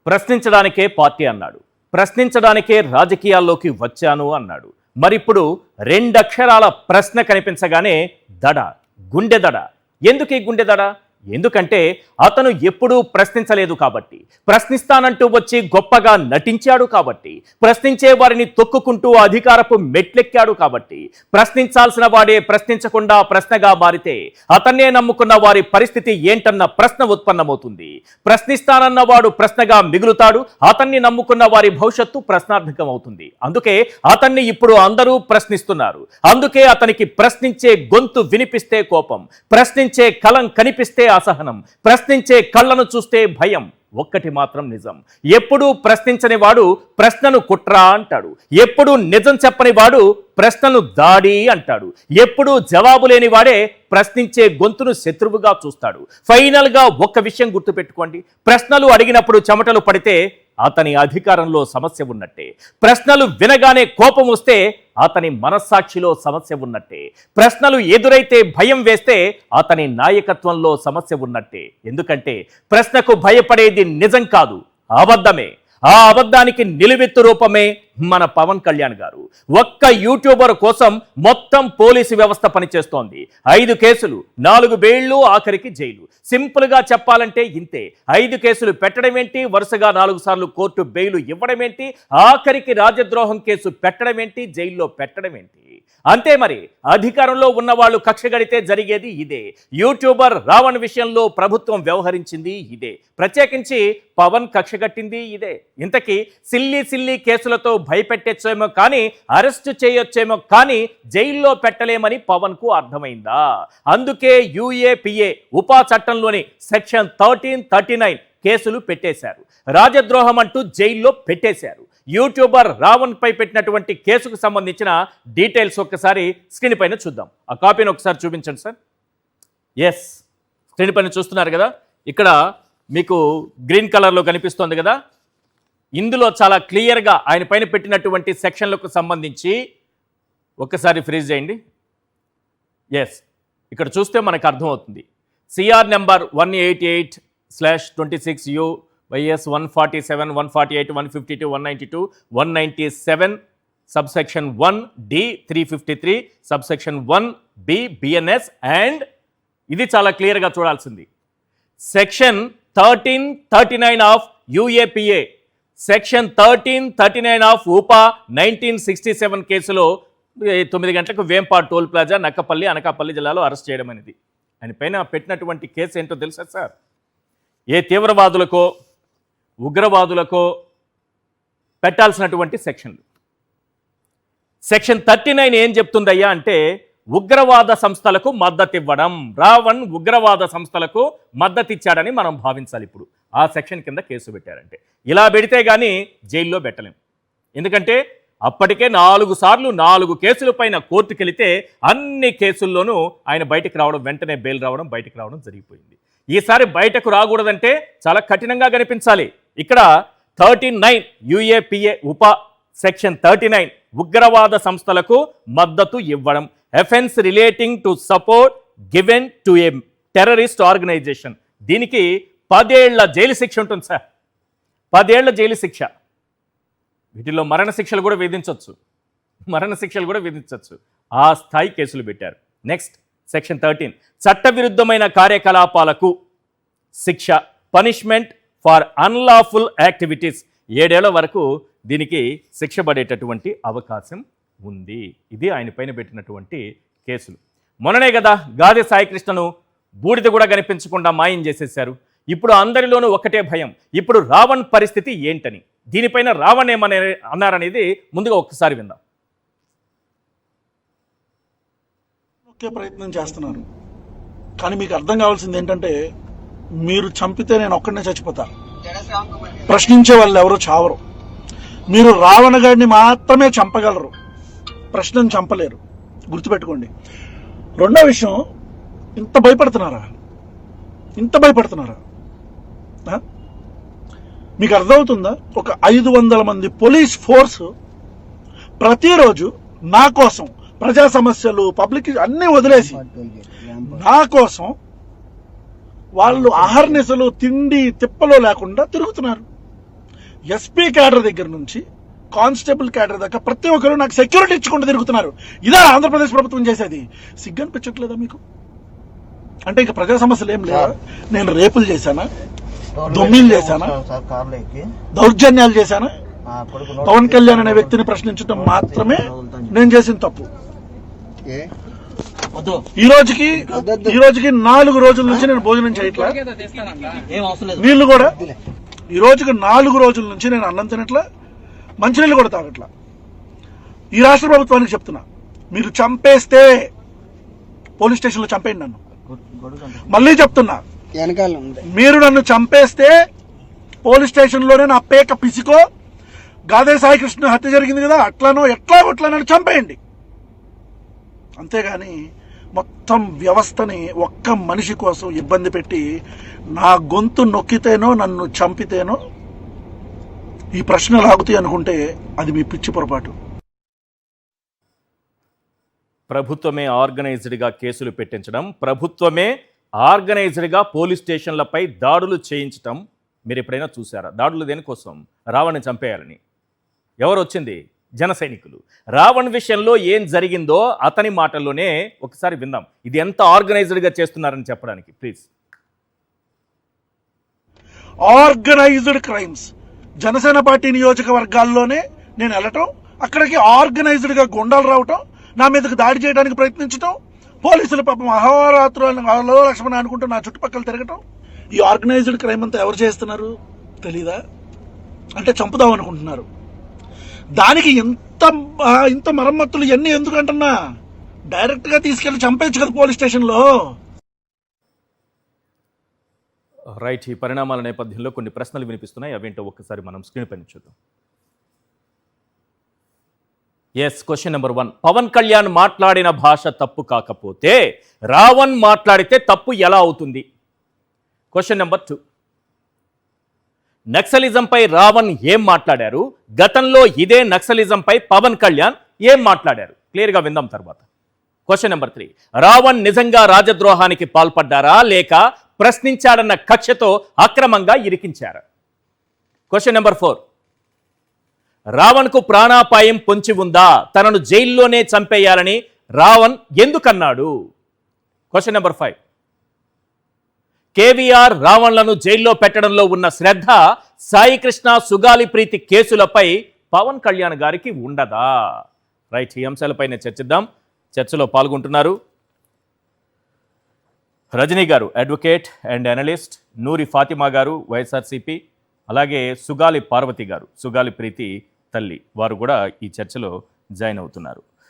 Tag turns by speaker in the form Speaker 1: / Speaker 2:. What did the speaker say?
Speaker 1: ప్రశ్నించడానికే party అన్నాడు, ప్రశ్నించడానికే రాజకీయాల్లోకి వచ్చాను అన్నాడు. మరిప్పుడు రెండక్షరాల ప్రశ్న కనిపించగానే దడ, గుండె దడ. ఎందుకు ఈ గుండె దడ? ఎందుకంటే అతను ఎప్పుడూ ప్రశ్నించలేదు కాబట్టి, ప్రశ్నిస్తానంటూ వచ్చి గొప్పగా నటించాడు కాబట్టి, ప్రశ్నించే వారిని తొక్కుకుంటూ అధికారపు మెట్లెక్కాడు కాబట్టి, ప్రశ్నించాల్సిన వాడే ప్రశ్నించకుండా ప్రశ్నగా మారితే అతన్నే నమ్ముకున్న వారి పరిస్థితి ఏంటన్న ప్రశ్న ఉత్పన్నమవుతుంది. ప్రశ్నిస్తానన్న వాడు ప్రశ్నగా మిగులుతాడు, అతన్ని నమ్ముకున్న వారి భవిష్యత్తు ప్రశ్నార్థకం అవుతుంది. అందుకే అతన్ని ఇప్పుడు అందరూ ప్రశ్నిస్తున్నారు. అందుకే అతనికి ప్రశ్నించే గొంతు వినిపిస్తే కోపం, ప్రశ్నించే కలం కనిపిస్తే అసహనం, ప్రశ్నించే కళ్ళను చూస్తే భయం. ఒక్కటి మాత్రం నిజం, ఎప్పుడూ ప్రశ్నించని వాడు ప్రశ్నను కుట్ర అంటాడు. ఎప్పుడూ నిజం చెప్పని వాడు ప్రశ్నను దాడి అంటాడు. ఎప్పుడూ జవాబు లేని వాడే ప్రశ్నించే గొంతును శత్రువుగా చూస్తాడు. ఫైనల్ గా ఒక్క విషయం గుర్తుపెట్టుకోండి, ప్రశ్నలు అడిగినప్పుడు చెమటలు పడితే అతని అధికారంలో సమస్య ఉన్నట్టే. ప్రశ్నలు వినగానే కోపం వస్తే అతని మనస్సాక్షిలో సమస్య ఉన్నట్టే. ప్రశ్నలు ఎదురైతే భయం వేస్తే అతని నాయకత్వంలో సమస్య ఉన్నట్టే. ఎందుకంటే ప్రశ్నకు భయపడేది నిజం కాదు, అబద్ధమే. ఆ అబద్ధానికి నిలువెత్తు రూపమే మన పవన్ కళ్యాణ్ గారు. ఒక్క యూట్యూబర్ కోసం మొత్తం పోలీసు వ్యవస్థ పనిచేస్తోంది. 5 కేసులు, 4 బెయిళ్లు, ఆఖరికి జైలు. సింపుల్ గా చెప్పాలంటే ఇంతే. 5 కేసులు పెట్టడం ఏంటి, వరుసగా 4 సార్లు కోర్టు బెయిల్ ఇవ్వడం ఏంటి, ఆఖరికి రాజద్రోహం కేసు పెట్టడం ఏంటి, జైల్లో పెట్టడం ఏంటి. అంతే మరి, అధికారంలో ఉన్న వాళ్ళు కక్షగడితే జరిగేది ఇదే. యూట్యూబర్ రావణ్ విషయంలో ప్రభుత్వం వ్యవహరించింది ఇదే. ప్రత్యేకించి పవన్ కక్షగట్టింది ఇదే. ఇంతకీ సిల్లీ కేసులతో భయపెట్టేచ్చేమో కానీ, అరెస్టు చేయొచ్చేమో కానీ జైల్లో పెట్టలేమని పవన్ కు అర్థమైందా? అందుకే UAPA ఉపా చట్టంలోని సెక్షన్ 1339 కేసులు పెట్టేశారు. రాజద్రోహం అంటూ జైల్లో పెట్టేశారు. యూట్యూబర్ రావణ్ పై పెట్టినటువంటి కేసుకు సంబంధించిన డీటెయిల్స్ ఒక్కసారి స్క్రీన్ పైన చూద్దాం. ఆ కాపీని ఒకసారి చూపించండి సార్. ఎస్, స్క్రీన్ పైన చూస్తున్నారు కదా, ఇక్కడ మీకు గ్రీన్ కలర్లో కనిపిస్తోంది కదా. ఇందులో చాలా క్లియర్గా ఆయన పైన పెట్టినటువంటి సెక్షన్లకు సంబంధించి ఒక్కసారి ఫ్రీజ్ చేయండి. ఎస్, ఇక్కడ చూస్తే మనకు అర్థమవుతుంది. CR number 188/26U YS 147, 148, 152, 192, 197, subsection 1D 353, subsection 1B BNS and ఇది చాలా క్లియర్గా చూడాల్సింది. Section 1339 of UAPA, section 1339 of UAPA 1967 కేసులో 9 గంటలకు వేంపాడు టోల్ ప్లాజా నక్కపల్లి, అనకాపల్లి జిల్లాలో అరెస్ట్ చేయడం అనేది. ఆయన పైన పెట్టినటువంటి కేసు ఏంటో తెలుసా సార్? ఏ తీవ్రవాదులకో ఉగ్రవాదులకో పెట్టాల్సినటువంటి సెక్షన్లు. సెక్షన్ 39 ఏం చెప్తుందయ్యా అంటే, ఉగ్రవాద సంస్థలకు మద్దతు ఇవ్వడం. రావణ్ ఉగ్రవాద సంస్థలకు మద్దతు ఇచ్చాడని మనం భావించాలి. ఇప్పుడు ఆ సెక్షన్ కింద కేసు పెట్టారంటే, ఇలా పెడితే కానీ జైల్లో పెట్టలేం. ఎందుకంటే అప్పటికే 4 సార్లు 4 కేసుల పైన కోర్టుకు వెళితే అన్ని కేసుల్లోనూ ఆయన బయటకు రావడం, వెంటనే బెయిల్ రావడం, బయటకు రావడం జరిగిపోయింది. ఈసారి బయటకు రాకూడదంటే చాలా కఠినంగా కనిపించాలి. ఇక్కడ 39 UAPA ఉపా సెక్షన్ 39 ఉగ్రవాద సంస్థలకు మద్దతు ఇవ్వడం, offence relating to support given to a terrorist organisation. దీనికి 10 ఏళ్ల జైలు శిక్ష ఉంటుంది సార్, 10 ఏళ్ల జైలు శిక్ష. వీటిలో మరణశిక్షలు కూడా విధించవచ్చు. ఆ స్థాయి కేసులు పెట్టారు. నెక్స్ట్ సెక్షన్ 13 చట్టవిరుద్ధమైన కార్యకలాపాలకు శిక్ష, పనిష్మెంట్ ఫర్ అన్లాఫుల్ యాక్టివిటీస్. 7 ఏళ్ల వరకు దీనికి శిక్ష పడేటటువంటి అవకాశం ఉంది. ఇది ఆయన పైన పెట్టినటువంటి కేసులు. మొన్ననే కదా గాదె సాయికృష్ణను బూడిద కూడా కనిపించకుండా మాయం చేసేశారు. ఇప్పుడు అందరిలోనూ ఒకటే భయం, ఇప్పుడు రావణ్ పరిస్థితి ఏంటని. దీనిపైన రావణ్ ఏమని అన్నారనేది ముందుగా ఒక్కసారి విందాం.
Speaker 2: ప్రయత్నం చేస్తున్నారు, కానీ మీకు అర్థం కావాల్సింది ఏంటంటే, మీరు చంపితే నేను ఒక్కడనే చచ్చిపోతా, ప్రశ్నించే వాళ్ళు ఎవరో చావరు. మీరు రావణ గారిని మాత్రమే చంపగలరు, ప్రశ్నను చంపలేరు, గుర్తుపెట్టుకోండి. రెండో విషయం, ఇంత భయపడుతున్నారా? మీకు అర్థమవుతుందా? ఒక 500 మంది పోలీస్ ఫోర్స్ ప్రతిరోజు నా కోసం ప్రజా సమస్యలు, పబ్లిక్ అన్నీ వదిలేసి నా కోసం వాళ్ళు అహర్నిశలు తిండి తిప్పలో లేకుండా తిరుగుతున్నారు. ఎస్పీ క్యాడర్ దగ్గర నుంచి కానిస్టేబుల్ క్యాడర్ దాకా ప్రతి ఒక్కరు నాకు సెక్యూరిటీ ఇచ్చుకుంటూ తిరుగుతున్నారు. ఇదా ఆంధ్రప్రదేశ్ ప్రభుత్వం చేసేది? సిగ్గనిపించట్లేదా మీకు? అంటే ఇక ప్రజా సమస్యలు ఏం లేవా? నేను రేపులు చేశానా, దొమ్మిలు చేశానా, దౌర్జన్యాలు చేశానా? పవన్ కళ్యాణ్ అనే వ్యక్తిని ప్రశ్నించడం మాత్రమే నేను చేసిన తప్పు. ఈ రోజుకి 4 రోజుల నుంచి నేను భోజనం చేయట్లా, నీళ్లు కూడా ఈ రోజుకి 4 రోజుల నుంచి నేను అన్నం తినట్లా, మంచినీళ్ళు కూడా తాగట్లా. ఈ రాష్ట్ర ప్రభుత్వానికి చెప్తున్నా, మీరు చంపేస్తే పోలీస్ స్టేషన్లో చంపేయండి నన్ను. మళ్ళీ చెప్తున్నా, మీరు నన్ను చంపేస్తే పోలీస్ స్టేషన్లోనే నా పేక పిసికో, గాదే సాయి కృష్ణ హత్య జరిగింది కదా అట్లానో ఎట్లా చంపేయండి. అంతేగాని మొత్తం వ్యవస్థని ఒక్క మనిషి కోసం ఇబ్బంది పెట్టి నా గొంతు నొక్కితేనో నన్ను చంపితేనో ఈ ప్రశ్నలు ఆగుతాయి అనుకుంటే అది మీ పిచ్చి పొరపాటు.
Speaker 1: ప్రభుత్వమే ఆర్గనైజ్డ్గా కేసులు పెట్టించడం, ప్రభుత్వమే ఆర్గనైజ్డ్గా పోలీస్ స్టేషన్లపై దాడులు చేయించడం మీరు ఎప్పుడైనా చూసారా? దాడులు దేనికోసం? రావణ్ని చంపేయాలని. ఎవరు వచ్చింది? జన సైనికులు. రావణ్ విషయంలో ఏం జరిగిందో అతని మాటల్లోనే ఒకసారి విందాం. ఇది ఎంత ఆర్గనైజ్డ్గా చేస్తున్నారని చెప్పడానికి please.
Speaker 2: Organised crimes Janasena party నియోజకవర్గాల్లోనే నేను వెళ్ళటం, అక్కడికి ఆర్గనైజ్డ్ గా గుండాలు రావటం, నా మీదకి దాడి చేయడానికి ప్రయత్నించటం, పోలీసులు పాపం అహోరాత్రులు లక్ష్మణ అనుకుంటూ నా చుట్టుపక్కల తిరగటం. ఈ ఆర్గనైజ్డ్ క్రైమ్ అంతా ఎవరు చేస్తున్నారు తెలీదా? అంటే చంపుదాం అనుకుంటున్నారు. దానికి ఇంత మరమ్మతులు ఇవన్నీ ఎందుకంటున్నా? డైరెక్ట్ గా తీసుకెళ్లి చంపేయచ్చు కదా పోలీస్ స్టేషన్లో.
Speaker 1: రైట్. ఈ పరిణామాల నేపథ్యంలో కొన్ని ప్రశ్నలు వినిపిస్తున్నాయి, అవేంటో ఒక్కసారి మనం స్క్రీన్ పైన చూద్దాం. Yes, question number 1. Pawan Kalyan మాట్లాడిన భాష తప్పు కాకపోతే రావణ్ మాట్లాడితే తప్పు ఎలా అవుతుంది? Question number 2. నక్సలిజంపై రావణ్ ఏం మాట్లాడారు? గతంలో ఇదే నక్సలిజంపై పవన్ కళ్యాణ్ ఏం మాట్లాడారు? క్లియర్గా విందాం తర్వాత. Question number 3. రావణ్ నిజంగా రాజద్రోహానికి పాల్పడ్డారా లేక ప్రశ్నించాడన్న కక్షతో అక్రమంగా ఇరికించారు? Question number 4. రావణ్కు ప్రాణాపాయం పొంచి ఉందా? తనను జైల్లోనే చంపేయాలని రావణ్ ఎందుకన్నాడు? Question number 5. కేవీఆర్ రావణ్లను జైల్లో పెట్టడంలో ఉన్న శ్రద్ధ సాయి కృష్ణ సుగాలి ప్రీతి కేసులపై పవన్ కళ్యాణ్ గారికి ఉండదా? రైట్, ఈ అంశాలపైనే చర్చిద్దాం. చర్చలో పాల్గొంటున్నారు రజనీ గారు, అడ్వకేట్ అండ్ అనలిస్ట్, నూరి ఫాతిమా గారు, వైఎస్ఆర్సీపీ, అలాగే సుగాలి పార్వతి గారు, సుగాలి ప్రీతి తల్లి, వారు కూడా ఈ చర్చలో జాయిన్ అవుతున్నారు.